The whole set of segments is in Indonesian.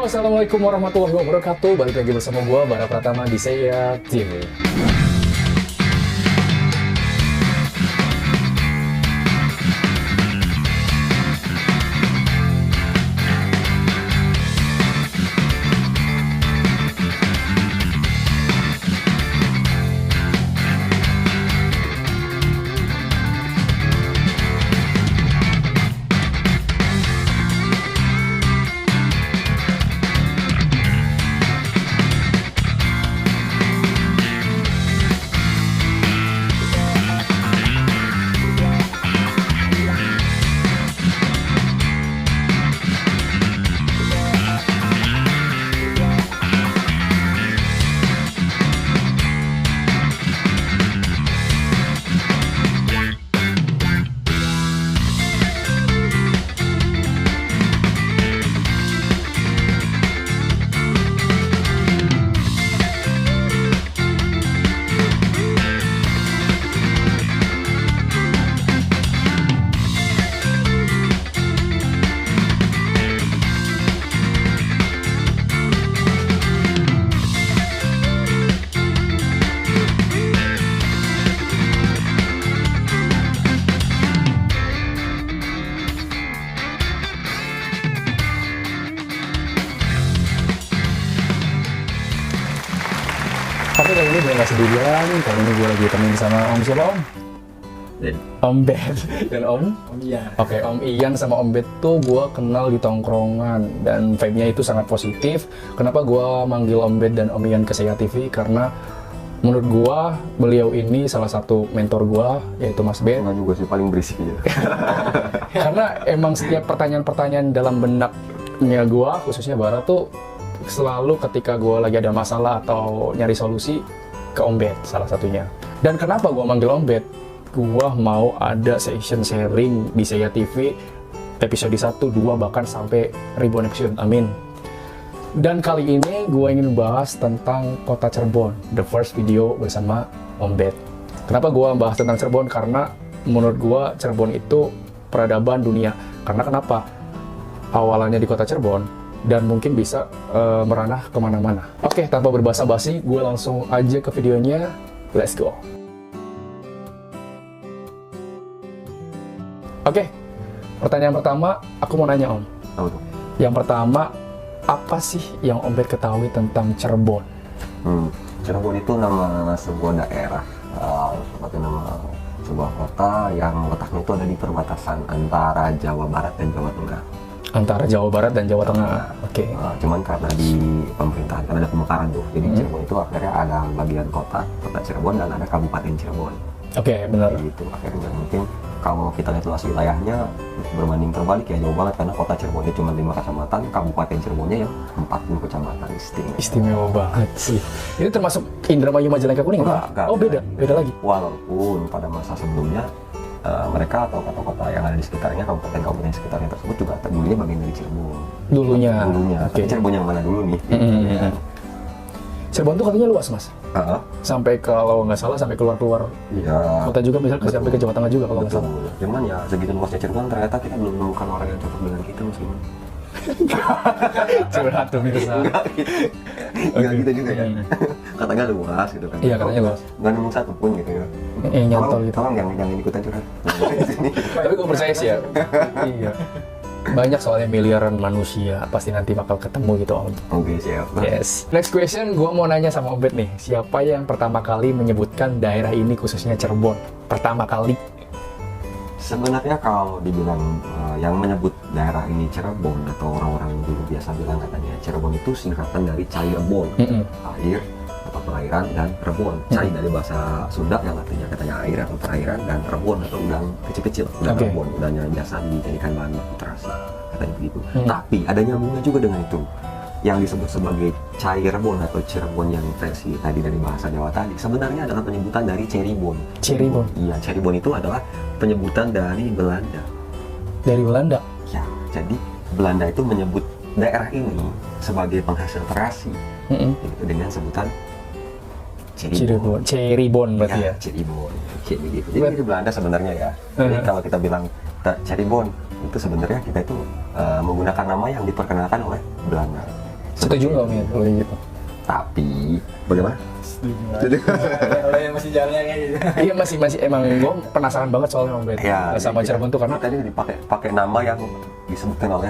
Assalamualaikum warahmatullahi wabarakatuh. Balik lagi bersama gue, Bara Pratama di Saya TV. Tapi kali ini gue gak sendirian, kali ini gue lagi temenin sama Om siapa Om? Om Bet. Dan Om Ian. Oke, Om Ian sama Om Bet tuh gue kenal di tongkrongan dan vibe-nya itu sangat positif. Kenapa gue manggil Om Bet dan Om Ian ke Saya TV? Karena menurut gue beliau ini salah satu mentor gue, yaitu Mas Bet. Enggak juga sih, paling berisik ya. Karena emang setiap pertanyaan-pertanyaan dalam benaknya gue, khususnya Bara tuh selalu ketika gue lagi ada masalah atau nyari solusi ke Om Bet salah satunya. Dan kenapa gue manggil Om Bet? Gue mau ada session sharing di Saya TV episode 1, 2, bahkan sampai ribuan episode, amin. Dan kali ini gue ingin bahas tentang kota Cirebon, the first video bersama Om Bet. Kenapa gue bahas tentang Cirebon? Karena menurut gue Cirebon itu peradaban dunia. Karena kenapa? Awalannya di kota Cirebon dan mungkin bisa meranah kemana-mana. Oke, tanpa berbasa-basi, gue langsung aja ke videonya. Let's go. Oke, pertanyaan pertama, aku mau nanya Om. Tahu tuh. Yang pertama, apa sih yang Om Bet ketahui tentang Cirebon? Cirebon itu nama sebuah daerah, seperti nama sebuah kota yang letaknya itu ada di perbatasan antara Jawa Barat dan Jawa Tengah. Antara Jawa Barat dan Jawa Tengah. Oke. Cuman karena di pemerintahan kan ada pemekaran tuh, jadi Cirebon itu akhirnya ada bagian kota Cirebon dan ada Kabupaten Cirebon. Oke, benar. Gitu akhirnya mungkin kalau kita lihat luas wilayahnya berbanding terbalik ya jauh banget, karena kota Cirebon itu cuma 5 kecamatan, Kabupaten Cirebonnya yang 40 kecamatan. Istimewa banget sih. Ini termasuk Indramayu Majalengka Kuning? Enggak. Oh, beda lagi. Walaupun pada masa sebelumnya mereka atau kota-kota yang ada di sekitarnya, kabupaten-kabupaten sekitarnya tersebut juga dulunya bagian dari Cirebon. Dulunya. Oke. Tapi Cirebon yang mana dulu nih? Cirebon tuh katanya luas, Mas. Sampai kalau nggak salah sampai keluar-keluar kota juga, misalnya sampai ke Jawa Tengah juga kalau nggak salah. Cuman ya segitu luasnya Cirebon, ternyata kita belum menemukan orang yang cocok dengan kita, Mas. Curhat tuh mirsa. Enggak gitu juga ya. Katanya luas gitu kan. Iya, katanya luas. Nggak nemu satu pun gitu ya. Nyantol gitu. Tolong jangan ikutan curhat. Tapi gue percaya sih ya. Iya. Banyak soalnya miliaran manusia, pasti nanti bakal ketemu gitu Om. Oke, siap. Yes. Next question, gue mau nanya sama Om Bet nih. Siapa yang pertama kali menyebutkan daerah ini khususnya Cirebon? Pertama kali. Sebenarnya kalau dibilang yang menyebut daerah ini Cirebon, atau orang-orang dulu biasa bilang katanya Cirebon itu singkatan dari Cairebon, air atau perairan, dan Rebon. Cai dari bahasa Sunda yang artinya katanya air atau perairan, dan Rebon atau udang kecil-kecil, udang Rebon, udangnya biasa dijadikan bahan baku terasi, katanya begitu. Tapi ada nyambungnya juga dengan itu, yang disebut sebagai Cairebon atau Cirebon yang versi tadi dari bahasa Jawa tadi, sebenarnya adalah penyebutan dari Cirebon. Cirebon? Iya, Cirebon itu adalah penyebutan dari Belanda. Dari Belanda? Ya, jadi Belanda itu menyebut daerah ini sebagai penghasil terasi, gitu, dengan sebutan Cirebon. Cirebon berarti ya? Cirebon. Gitu. Jadi itu Belanda sebenarnya ya. Jadi kalau kita bilang Cirebon, itu sebenarnya kita itu menggunakan nama yang diperkenalkan oleh Belanda. Setuju nggak Om ya kalau yang gitu? Tapi bagaimana? Setuju. Kalau yang masih jalannya kayak gitu. Iya masih emang gue penasaran banget soalnya Om Bet sama iya. Cirebon tuh karena tadi dipakai nama yang disebutkan oleh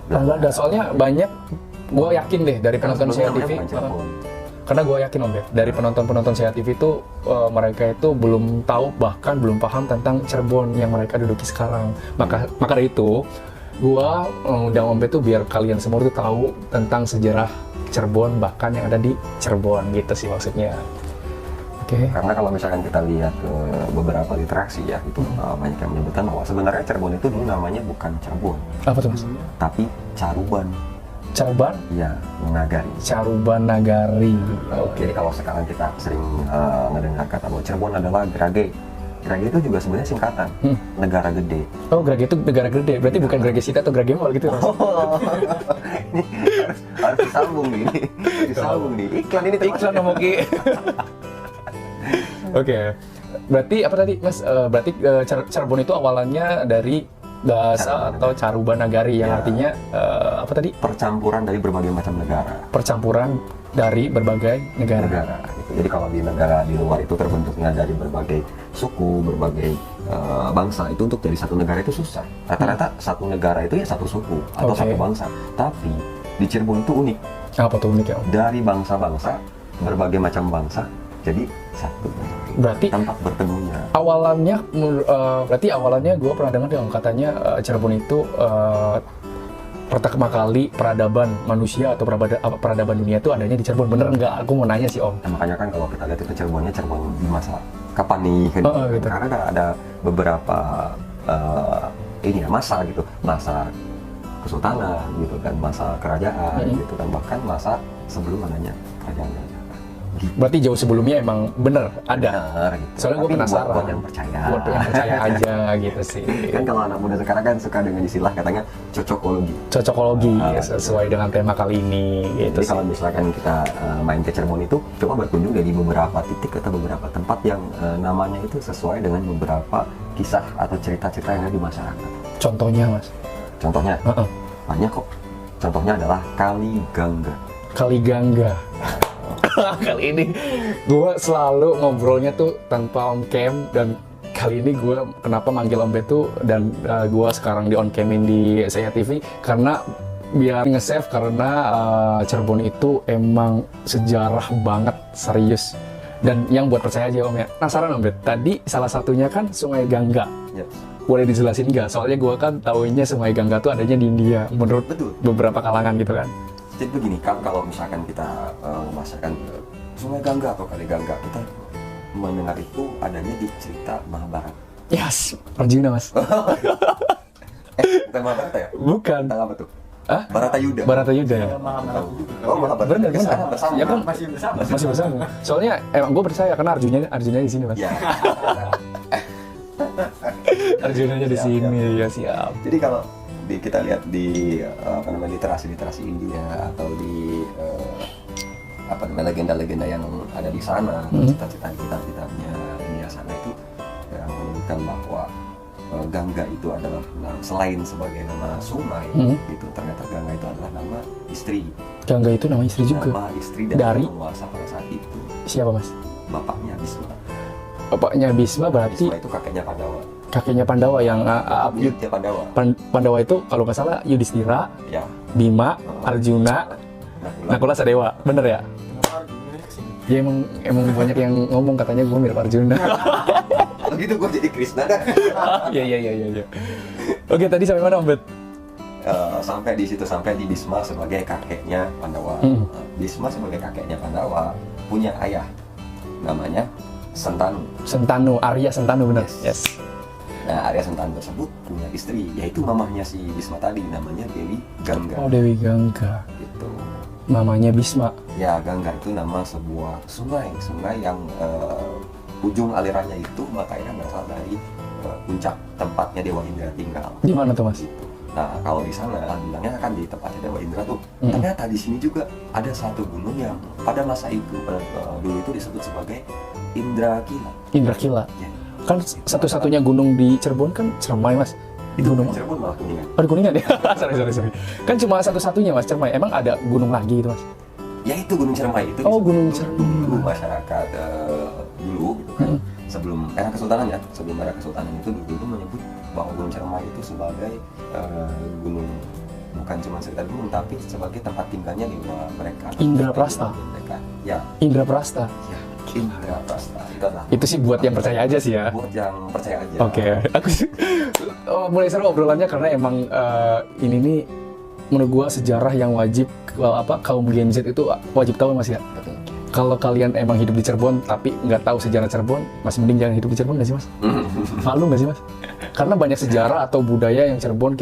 Belanda. Soalnya banyak, gue yakin deh dari penonton Sebenarnya CTV, bukan Cirebon. karena gue yakin Om Bet dari penonton CTV itu mereka itu belum tahu bahkan belum paham tentang Cirebon yang mereka duduki sekarang. Maka dari itu gue undang Om Bet tuh biar kalian semua tuh tahu tentang sejarah Cirebon bahkan yang ada di Cirebon gitu sih maksudnya. Oke. Karena kalau misalkan kita lihat ke beberapa literasi ya, itu banyak yang menyebutkan bahwa sebenarnya Cirebon itu dulu namanya bukan Cirebon, Apa tuh Mas? tapi Caruban. Caruban? Ya, Nagari. Caruban Nagari. Jadi kalau sekarang kita sering ngedengar kata bahwa Cirebon adalah Grage. Grage itu juga sebenarnya singkatan negara gede. Oh, Grage itu negara gede. Berarti bukan Grage Sita atau Grage Mall gitu Mas? Ini harus disambung nih. Disambung nih. Iklan ini termasuk. Iklan ngomong Ki. Oke. Berarti apa tadi Mas? Berarti Cirebon itu awalannya dari bahasa atau Caruban Nagari yang Ya. artinya apa tadi? Percampuran dari berbagai macam negara. Percampuran dari berbagai negara. Gitu. Jadi kalau di negara di luar itu terbentuknya dari berbagai suku, berbagai bangsa, itu untuk jadi satu negara itu susah. Rata-rata satu negara itu ya satu suku atau Oke. satu bangsa. Tapi di Cirebon itu unik. Apa tuh unik ya Om? Dari bangsa-bangsa, berbagai macam bangsa, jadi satu. Berarti Tempat bertemunya. awalannya, berarti awalannya gue pernah dengar dong katanya Cirebon itu pertama kali peradaban manusia atau peradaban dunia itu adanya di Cirebon. Bener nggak? Aku mau nanya sih Om. Nah, makanya kan kalau kita lihat itu Cirebonnya Cirebon di masa kapan nih? Kan? Gitu. Karena ada beberapa ini ya masa gitu, masa kesultanan gitu kan, masa kerajaan gitu kan, bahkan masa sebelum adanya kerajaan. Berarti jauh sebelumnya emang bener ada. Benar, gitu. Soalnya gue Tapi penasaran. buat yang percaya. Buat yang percaya aja gitu sih. Kan kalau anak muda sekarang kan suka dengan istilah katanya cocokologi. Cocokologi sesuai dengan tema kali ini gitu Jadi sih. kalau misalkan kita main ke Cirebon itu coba berkunjung di beberapa titik atau beberapa tempat yang namanya itu sesuai dengan beberapa kisah atau cerita-cerita yang ada di masyarakat. Contohnya Mas. Contohnya banyak kok. Contohnya adalah Kali Gangga. Kali Gangga. Kali ini gue selalu ngobrolnya tuh tanpa on cam dan kali ini gue kenapa manggil Om Bet tuh dan gue sekarang di on camin di Saya TV karena biar nge-save karena Cirebon itu emang sejarah banget serius dan yang buat percaya aja Om ya. Penasaran Om Bet, tadi salah satunya kan Sungai Gangga. Ya. Boleh dijelasin nggak? Soalnya gue kan taunya Sungai Gangga tuh adanya di India menurut Betul. beberapa kalangan gitu kan. Jadi begini, kan kalau misalkan kita memasarkan Sungai Gangga atau Kali Gangga, kita mendengar itu adanya di cerita Mahabharata. Yes, Arjuna Mas. Bukan Mahabharata ya? Bukan. Tentang apa tuh? Hah? Baratayuda. Baratayuda ya? Oh, Mahabharata. Bener, bener. Kesana bersama. Ya kan? Masih bersama. Masih bersama. Soalnya emang gue percaya karena Arjuna di sini Mas. Ya. Arjunanya di Siap, sini ya siap. Jadi kalau kita lihat di apa namanya literasi India atau di apa namanya legenda-legenda yang ada di sana, cita-cita kitab-kitabnya India sana itu yang menyebutkan bahwa Gangga itu adalah selain sebagai nama sungai, itu ternyata Gangga itu adalah nama istri. Gangga itu nama istri juga. Nama istri dari penguasa pada saat itu. Siapa Mas? Bapaknya Bisma. Bapaknya Bisma berarti Bisma itu kakeknya Pandawa. kakeknya Pandawa yang Buyutnya Pandawa. Bandawa itu kalau nggak salah Yudhistira, Ya. Bima, Arjuna, Nakula Sadewa. Bener ya? Ya emang banyak yang ngomong katanya gue mirip Arjuna. Kalau gitu gue jadi Krishna kan. Iya. Oke, tadi sampai mana Om Bet? Sampai di situ, sampai di Bisma sebagai kakeknya Pandawa. Bisma sebagai kakeknya Pandawa punya ayah namanya Sentanu. Sentanu, Arya Sentanu bener. Yes. Nah, Arya Sentanu tersebut punya istri, yaitu mamahnya si Bisma tadi, namanya Dewi Gangga. Oh, Dewi Gangga. Gitu. Mamanya Bisma. Ya, Gangga itu nama sebuah sungai yang ujung alirannya itu makanya berasal dari puncak tempatnya Dewa Indra tinggal. Di mana tuh Mas? Gitu. Nah, kalau di sana bilangnya kan di tempatnya Dewa Indra tuh. Ternyata di sini juga ada satu gunung yang pada masa itu dulu itu disebut sebagai Indrakila. Indrakila. Ya. Kan satu-satunya gunung di Cirebon kan Ciremai Mas. Itu gunung. Cirebon malah Kuningan. Oh, di Kuningan ya? sorry. Kan cuma satu-satunya Mas Cermai. Emang ada gunung lagi gitu Mas? Ya itu Gunung Ciremai itu. Oh, Gunung Ciremai. Dulu masyarakat dulu gitu kan. Sebelum era Kesultanan ya, sebelum era Kesultanan itu dulu menyebut bahwa Gunung Ciremai itu sebagai gunung, bukan cuma sekedar gunung tapi sebagai tempat tinggalnya dewa mereka. Indraprasta. Mereka. Ya, Indraprasta. ya. Indraprasta itu adalah Itu sih buat yang percaya aja sih ya. buat yang percaya aja. Oke, aku sih mulai seru obrolannya karena emang ini nih menurut gua sejarah yang wajib kaum Gen Z itu wajib tahu Mas ya. Betul. Kalau kalian emang hidup di Cirebon tapi nggak tahu sejarah Cirebon, masih mending jangan hidup di Cirebon nggak sih Mas? Malu nggak sih Mas? Karena banyak sejarah atau budaya yang Cirebon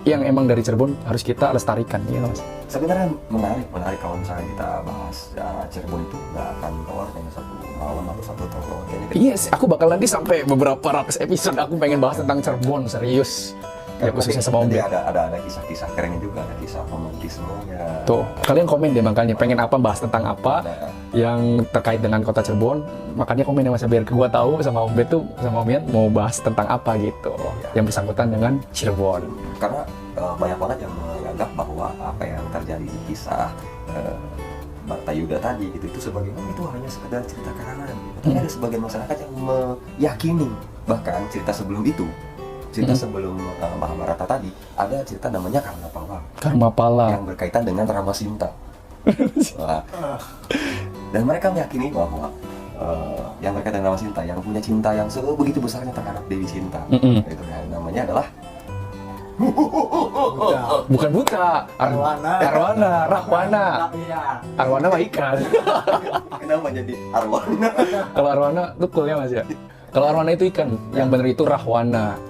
yang emang dari Cirebon harus kita lestarikan, ya Mas. Sebenarnya menarik kalau misalnya kita bahas Cirebon itu nggak akan keluar dengan satu malam atau satu toko kayaknya. Yes, aku bakal nanti sampai beberapa ratus episode aku pengen bahas tentang Cirebon serius. Ya khususnya sama Om Nanti Ben. ada kisah-kisah kerennya juga, ada kisah romantismenya. Tuh, kalian komen deh makanya pengen apa bahas tentang apa Ada. yang terkait dengan kota Cirebon. Makanya komen ya Mas biar gua tahu sama Om Ben tuh sama Om Ben mau bahas tentang apa gitu yang bersangkutan dengan Cirebon. Karena banyak banget yang menganggap bahwa apa yang terjadi di kisah Bharatayuda tadi gitu itu sebagai itu hanya sekedar cerita karangan gitu. Tapi ada sebagian masyarakat yang meyakini bahkan cerita sebelum itu, cerita sebelum Mahabharata tadi ada cerita namanya Karnapala Karmapala. yang berkaitan dengan Ramasinta. Wah. Dan mereka meyakini bahwa yang berkaitan dengan Ramasinta yang punya cinta yang begitu besarnya terhadap Dewi Sinta, itu kan namanya adalah Bukan buta. Rahwana. Arwana mah ikan. kenapa jadi Arwana? Kalau arwana itu coolnya Mas ya. Kalau arwana itu ikan, yang bener itu rahwana.